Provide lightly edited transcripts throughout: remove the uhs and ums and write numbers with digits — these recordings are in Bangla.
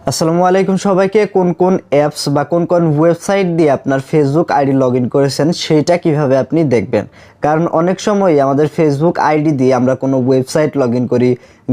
আসসালামু আলাইকুম সবাইকে। কোন কোন অ্যাপস বা কোন কোন ওয়েবসাইট দিয়ে আপনার ফেসবুক আইডি লগ ইন করেছেন সেইটা কিভাবে আপনি দেখবেন। কারণ অনেক সময় আমাদের ফেসবুক আইডি দিয়ে আমরা কোনো ওয়েবসাইট লগ ইন করি,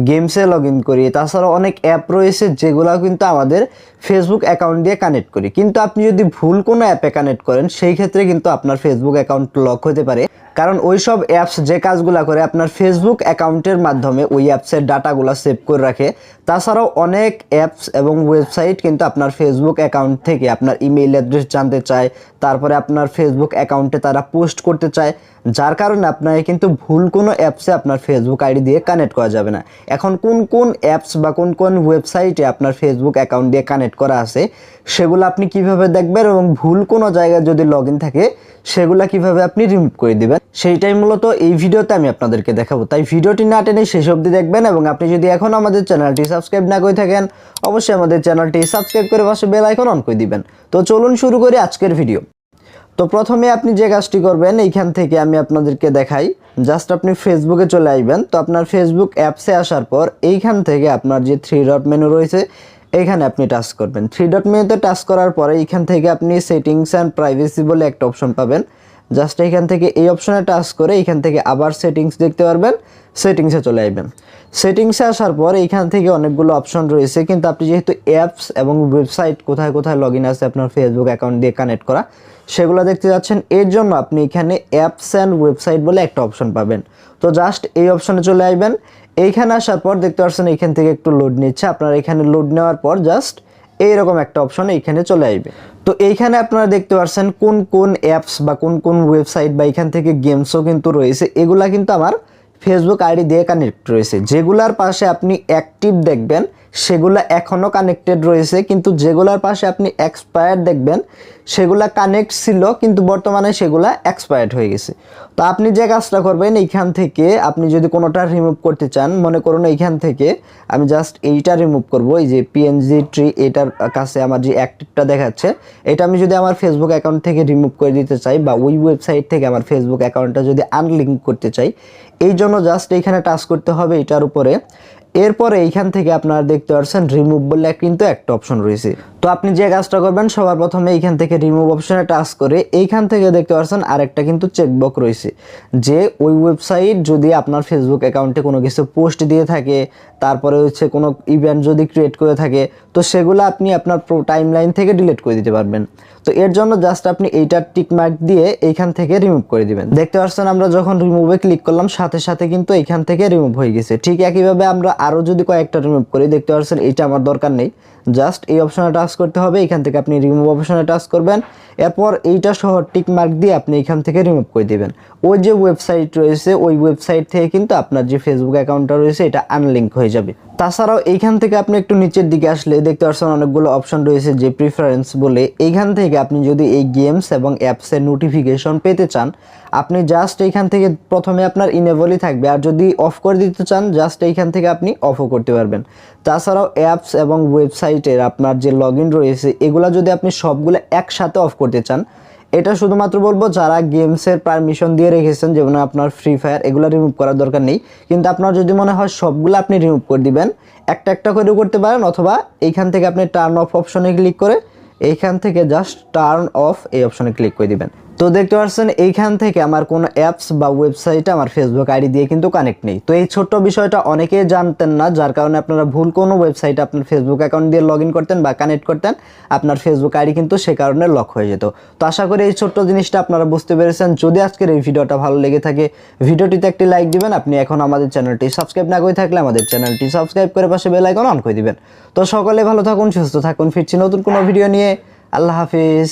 গেমসে লগ ইন করি, তাছাড়াও অনেক অ্যাপ রয়েছে যেগুলো কিন্তু আমাদের ফেসবুক অ্যাকাউন্ট দিয়ে কানেক্ট করি। কিন্তু আপনি যদি ভুল কোনো অ্যাপে কানেক্ট করেন সেই ক্ষেত্রে কিন্তু আপনার ফেসবুক অ্যাকাউন্ট লক হতে পারে। কারণ ওই সব অ্যাপস যে কাজগুলো করে আপনার ফেসবুক অ্যাকাউন্টের মাধ্যমে ওই অ্যাপসের ডাটাগুলো সেভ করে রাখে। তাছাড়াও অনেক অ্যাপস এবং ওয়েবসাইট কিন্তু আপনার ফেসবুক অ্যাকাউন্ট থেকে আপনার ইমেইল অ্যাড্রেস জানতে চায়, তারপরে আপনার ফেসবুক অ্যাকাউন্টে তারা পোস্ট করতে চায়, যার কারণে আপনাকে কিন্তু ভুল কোনো অ্যাপসে আপনার ফেসবুক আইডি দিয়ে কানেক্ট করা যাবে না। এখন কোন কোন অ্যাপস বা কোন কোন ওয়েবসাইটে আপনার ফেসবুক অ্যাকাউন্ট দিয়ে কানেক্ট করা আছে সেগুলো আপনি কিভাবে দেখবেন এবং ভুল কোনো জায়গায় যদি লগ ইন থাকে সেগুলো কিভাবে আপনি রিমুভ করে দিবেন সেইটাই মূলত এই ভিডিওতে আমি আপনাদেরকে দেখাবো। তাই ভিডিওটি না টেনে শেষ অবধি দেখবেন এবং আপনি যদি এখন আমাদের চ্যানেলটি সাবস্ক্রাইব না করে থাকেন অবশ্যই আমাদের চ্যানেলটি সাবস্ক্রাইব করে পাশে বেল আইকন অন করে দিবেন। তো চলুন শুরু করি আজকের ভিডিও। তো প্রথমে আপনি যে কাজটি করবেন এইখান থেকে আমি আপনাদেরকে দেখাই, জাস্ট আপনি ফেসবুকে চলে আসবেন। তো আপনার ফেসবুক অ্যাপসে আসার পর এইখান থেকে আপনার যে 3 ডট মেনু রয়েছে এইখানে আপনি টাচ করবেন। 3 ডট মেনুতে টাচ করার পরে এইখান থেকে আপনি সেটিংস অ্যান্ড প্রাইভেসি বলে একটা অপশন পাবেন। জাস্ট এইখান থেকে এই অপশনে টাচ করে এইখান থেকে আবার সেটিংস দেখতে পারবেন, সেটিংসে চলে আসবেন। সেটিংসে আসার পর এইখান থেকে অনেকগুলো অপশন রয়েছে, কিন্তু আপনি যেহেতু অ্যাপস এবং ওয়েবসাইট কোথায় কোথায় লগ ইন আছে আপনার ফেসবুক অ্যাকাউন্ট দিয়ে কানেক্ট করা সেগুলো দেখতে যাচ্ছেন, এর জন্য আপনি এখানে অ্যাপস অ্যান্ড ওয়েবসাইট বলে একটা অপশন পাবেন। তো জাস্ট এই অপশনে চলে আসবেন। এইখানে আসার পর দেখতে পাচ্ছেন এইখান থেকে একটু লোড নিচ্ছে, আপনার এখানে লোড নেওয়ার পর জাস্ট এইরকম একটা অপশন এইখানে চলে আসবে। তো এইখানে আপনারা দেখতে পাচ্ছেন কোন কোন অ্যাপস বা কোন কোন ওয়েবসাইট বা এখান থেকে গেমসও কিন্তু রয়েছে, এগুলা কিন্তু আমার ফেসবুক আইডি দিয়ে কানেক্ট রয়েছে। যেগুলার পাশে আপনি অ্যাক্টিভ দেখবেন সেগুলা এখনও কানেক্টেড রয়েছে, কিন্তু যেগুলার পাশে আপনি এক্সপায়ার্ড দেখবেন সেগুলা কানেক্ট ছিল কিন্তু বর্তমানে সেগুলা এক্সপায়ার্ড হয়ে গেছে। তো আপনি যে কাজটা করবেন এইখান থেকে আপনি যদি কোনোটা রিমুভ করতে চান, মনে করুন এইখান থেকে আমি জাস্ট এইটা রিমুভ করব, এই যে পিএনজি ট্রি এটার কাছে আমার যে অ্যাক্টিভটা দেখাচ্ছে এটা আমি যদি আমার ফেসবুক অ্যাকাউন্ট থেকে রিমুভ করে দিতে চাই বা ওই ওয়েবসাইট থেকে আমার ফেসবুক অ্যাকাউন্টটা যদি আনলিঙ্ক করতে চাই, এই জন্য জাস্ট এইখানে টাচ করতে হবে এটার উপরে। এরপরে এইখান থেকে আপনারা দেখতে পাচ্ছেন রিমুভ বলে কিন্তু একটা অপশন রয়েছে। তো আপনি যে কাজটা করবেন সবার প্রথমে এইখান থেকে রিমুভ অপশনে টাচ করে এইখান থেকে দেখতে পাচ্ছেন আরেকটা কিন্তু চেকবক্স রয়েছে, যে ওই ওয়েবসাইট যদি আপনার ফেসবুক অ্যাকাউন্টে কোনো কিছু পোস্ট দিয়ে থাকে, তারপরে হচ্ছে কোনো ইভেন্ট যদি ক্রিয়েট করে থাকে, তো সেগুলো আপনি আপনার টাইমলাইন থেকে ডিলিট করে দিতে পারবেন। তো এর জন্য জাস্ট আপনি এইটার টিক মার্ক দিয়ে এইখান থেকে রিমুভ করে দিবেন। দেখতে পাচ্ছেন আমরা যখন রিমুভে ক্লিক করলাম সাথে সাথে কিন্তু এইখান থেকে রিমুভ হয়ে গেছে। ঠিক একইভাবে আমরা আরও যদি কয়েকটা রিমুভ করি, দেখতে পাচ্ছেন এইটা আমার দরকার নেই, জাস্ট এই অপশনে টাচ করতে হবে, এখান থেকে আপনি রিমুভ অপশনে টাচ করবেন, এরপর এইটা সহ টিক মার্ক দিয়ে আপনি এখান থেকে রিমুভ করে দিবেন। ওই যে ওয়েবসাইট রয়েছে ওই ওয়েবসাইট থেকে কিন্তু আপনার যে ফেসবুক অ্যাকাউন্টটা রয়েছে এটা আনলিঙ্ক হয়ে যাবে। তাছাড়াও এইখান থেকে আপনি একটু নিচের দিকে আসলে দেখতে পাচ্ছেন অনেকগুলো অপশন রয়েছে যে প্রিফারেন্স বলে, এইখান থেকে আপনি যদি এই গেমস এবং অ্যাপসের নোটিফিকেশন পেতে চান আপনি জাস্ট এইখান থেকে প্রথমে আপনার ইনেবলই থাকবে, আর যদি অফ করে দিতে চান জাস্ট এইখান থেকে আপনি অফও করতে পারবেন। তাছাড়াও অ্যাপস এবং ওয়েবসাইটের আপনার যে লগ ইন রয়েছে এগুলো যদি আপনি সবগুলো একসাথে অফ করতে চান, এটা শুধুমাত্র বলবো যারা গেমসের পারমিশন দিয়ে রেখেছেন, যেমন আপনার ফ্রি ফায়ার, এগুলো রিমুভ করার দরকার নেই। কিন্তু আপনার যদি মনে হয় সবগুলো আপনি রিমুভ করে দিবেন একটা একটা করেও করতে পারেন, অথবা এইখান থেকে আপনি টার্ন অফ অপশনে ক্লিক করে এইখান থেকে জাস্ট টার্ন অফ এই অপশনে ক্লিক করে দিবেন। তো দেখতে পাচ্ছেন এইখান থেকে আমার কোনো অ্যাপস বা ওয়েবসাইটে আমার ফেসবুক আইডি দিয়ে কিন্তু কানেক্ট নেই। তো এই ছোট্ট বিষয়টা অনেকেই জানতেন না, যার কারণে আপনারা ভুল কোনো ওয়েবসাইটে আপনার ফেসবুক অ্যাকাউন্ট দিয়ে লগ ইন করতেন বা কানেক্ট করতেন, আপনার ফেসবুক আইডি কিন্তু সে কারণে লক হয়ে যেত। তো আশা করি এই ছোট্ট জিনিসটা আপনারা বুঝতে পেরেছেন। যদি আজকের এই ভিডিওটা ভালো লেগে থাকে ভিডিওটিতে একটি লাইক দিবেন। আপনি এখন আমাদের চ্যানেলটি সাবস্ক্রাইব না করে থাকলে আমাদের চ্যানেলটি সাবস্ক্রাইব করে পাশে বেল আইকন অন করে দিবেন। তো সকলে ভালো থাকুন, সুস্থ থাকুন, ফিরছি নতুন কোনো ভিডিও নিয়ে। আল্লাহ হাফিজ।